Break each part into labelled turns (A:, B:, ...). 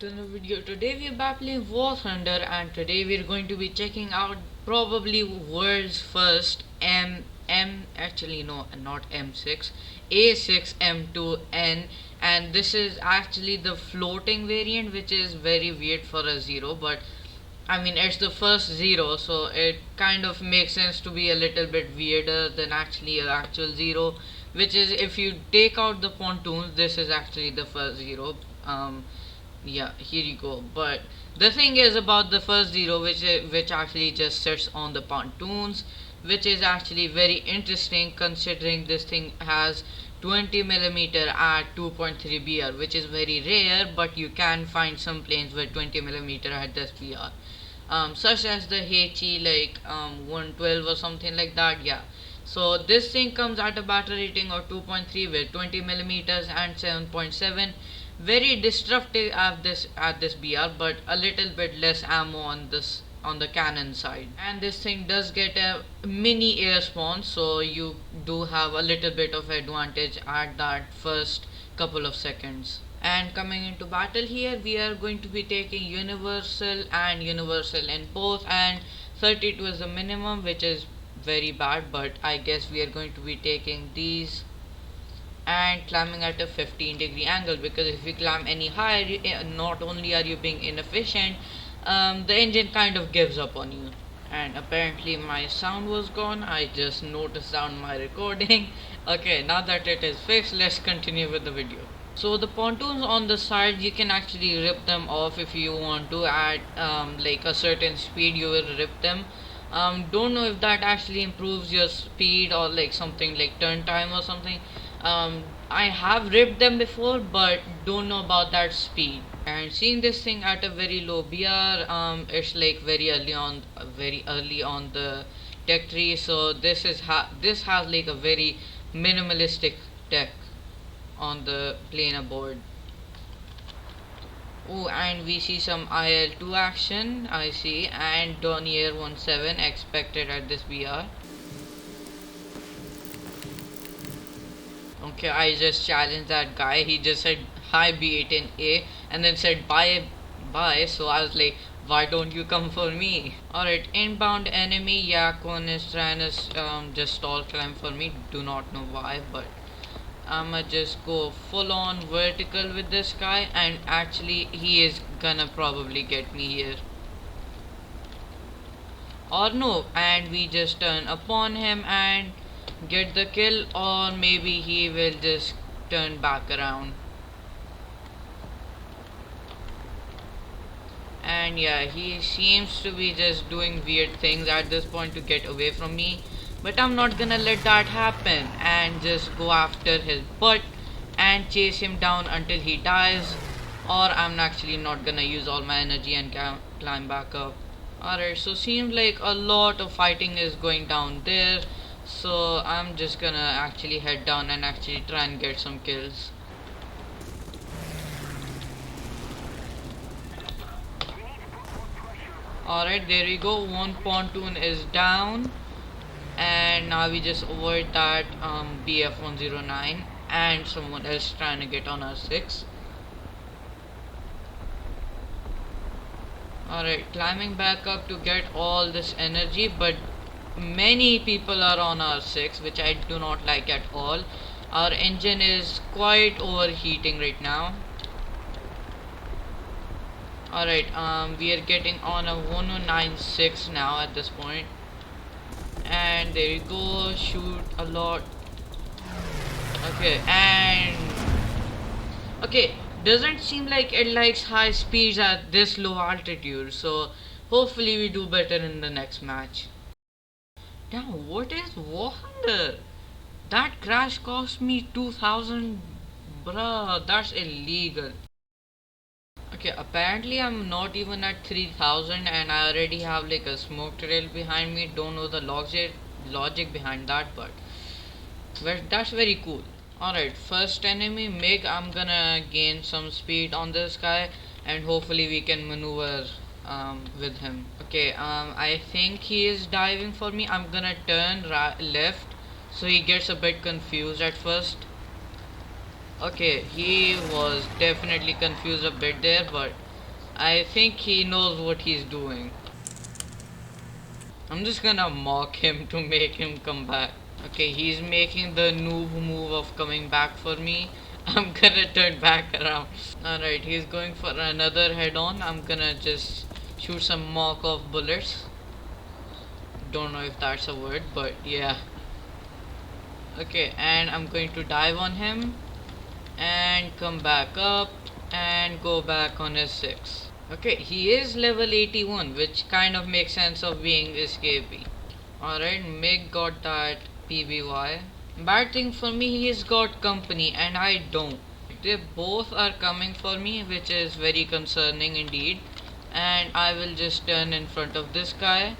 A: to another video. Today we are back playing War Thunder, and today we are going to be checking out probably world's first actually no, not M6, A6 M2N, and this is actually the floating variant, which is very weird for a zero, but I mean it's the first zero, so it kind of makes sense to be a little bit weirder than actually an actual zero, which is if you take out the pontoons, this is actually the first zero. Yeah, here you go. But the thing is about the first zero, which actually just sits on the pontoons, which is actually very interesting considering this thing has 20 millimeter at 2.3 BR, which is very rare, but you can find some planes with 20 millimeter at this BR. Such as the HE 112 or something like that. Yeah, so this thing comes at a battle rating of 2.3 with 20 millimeters and 7.7. Very destructive at this BR, but a little bit less ammo on the cannon side. And this thing does get a mini air spawn, so you do have a little bit of advantage at that first couple of seconds. And coming into battle here, we are going to be taking universal and universal in both, and 32 is the minimum, which is very bad, but I guess we are going to be taking these and climbing at a 15-degree angle, because if you climb any higher, not only are you being inefficient, the engine kind of gives up on you. And apparently my sound was gone. I just noticed on my recording. Okay, now that it is fixed, let's continue with the video. So the pontoons on the side, you can actually rip them off if you want to. At like a certain speed you will rip them. Don't know if that actually improves your speed or like something like turn time or something. I have ripped them before, but don't know about that speed. And seeing this thing at a very low BR, it's like very early on the tech tree. So this has like a very minimalistic tech on the planer board. Oh, and we see some IL-2 action, I see, and Donier 17 expected at this BR. Okay, I just challenged that guy. He just said hi B18A and then said bye bye. So I was like, why don't you come for me? Alright, inbound enemy. Yakon is trying to just stall climb for me. Do not know why, but I'ma just go full on vertical with this guy, and actually he is gonna probably get me here. Or no, and we just turn upon him and get the kill, or maybe he will just turn back around. And yeah, he seems to be just doing weird things at this point to get away from me, but I'm not gonna let that happen and just go after his butt and chase him down until he dies, or I'm actually not gonna use all my energy and climb back up. Alright, so seems like a lot of fighting is going down there, so I'm just gonna actually head down and actually try and get some kills. Alright, there we go. One pontoon is down, and now we just avoid that BF109 and someone else trying to get on our 6. Alright, climbing back up to get all this energy, but many people are on our 6, which I do not like at all. Our engine is quite overheating right now. Alright, we are getting on a 1096 now at this point. And there you go, shoot a lot. Okay, and okay, doesn't seem like it likes high speeds at this low altitude, so hopefully we do better in the next match. Now, what is WARTHUNDER? That crash cost me 2000, bruh, that's illegal. Okay, apparently I'm not even at 3000 and I already have like a smoke trail behind me. Don't know the logic behind that, but that's very cool. Alright, first enemy MiG. I'm gonna gain some speed on this guy and hopefully we can maneuver with him. Okay, I think he is diving for me. I'm gonna turn left so he gets a bit confused at first. Okay, he was definitely confused a bit there, but I think he knows what he's doing. I'm just gonna mock him to make him come back. Okay, he's making the noob move of coming back for me. I'm gonna turn back around. Alright, he's going for another head on. I'm gonna just shoot some mock off bullets. Don't know if that's a word, but yeah. Okay, and I'm going to dive on him and come back up and go back on his 6. Okay, he is level 81, which kind of makes sense of being escapee. Alright, Mig got that PBY. Bad thing for me, he's got company and I don't. They both are coming for me, which is very concerning indeed. And I will just turn in front of this guy.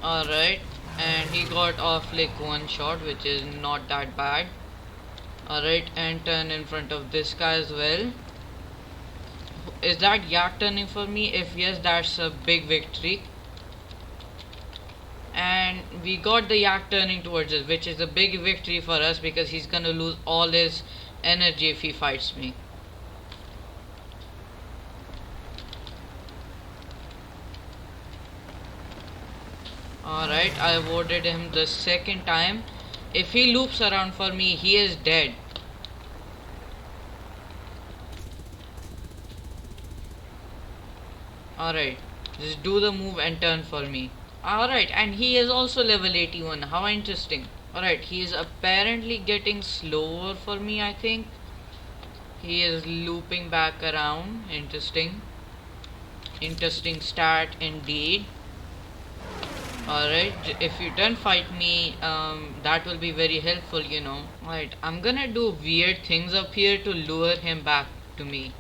A: Alright, and he got off like one shot, which is not that bad. Alright, and turn in front of this guy as well. Is that yak turning for me? If yes, that's a big victory. And we got the yak turning towards us, which is a big victory for us because he's gonna lose all his energy if he fights me. Alright, I avoided him the second time. If he loops around for me, he is dead. Alright, just do the move and turn for me. Alright, and he is also level 81. How interesting. Alright, he is apparently getting slower for me, I think. He is looping back around. Interesting. Interesting stat indeed. Alright, if you don't fight me, that will be very helpful, you know. Alright, I'm gonna do weird things up here to lure him back to me.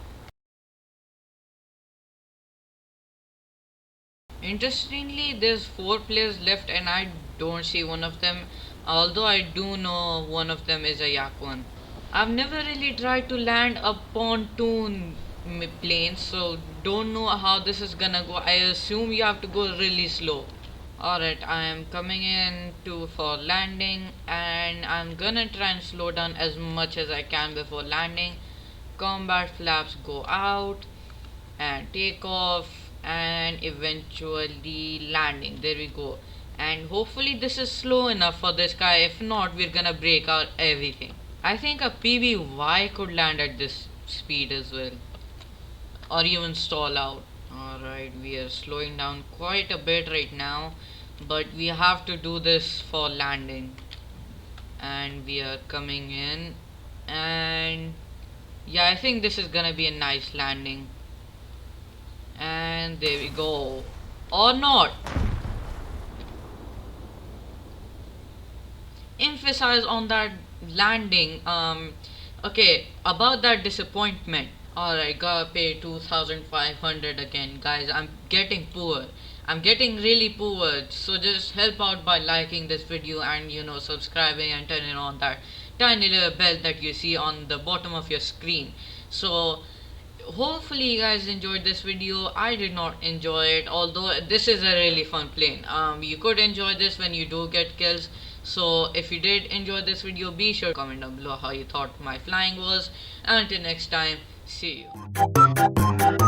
A: Interestingly, there's 4 players left and I don't see one of them, although I do know one of them is a yak one. I've never really tried to land a pontoon plane, so don't know how this is gonna go. I assume you have to go really slow. Alright, I am coming in for landing and I'm gonna try and slow down as much as I can before landing. Combat flaps go out and take off and eventually landing. There we go. And hopefully this is slow enough for this guy. If not, we're gonna break out everything. I think a PBY could land at this speed as well, or even stall out. Alright, we are slowing down quite a bit right now, but we have to do this for landing. And we are coming in, and yeah, I think this is gonna be a nice landing. And there we go. Or not. Emphasize on that landing. Okay, about that disappointment. Alright, gotta pay 2,500 again. Guys, I'm getting poor. I'm getting really poor. So just help out by liking this video and, you know, subscribing and turning on that tiny little bell that you see on the bottom of your screen. So hopefully you guys enjoyed this video. I did not enjoy it, although this is a really fun plane. You could enjoy this when you do get kills. So if you did enjoy this video, be sure to comment down below how you thought my flying was. Until next time, see you.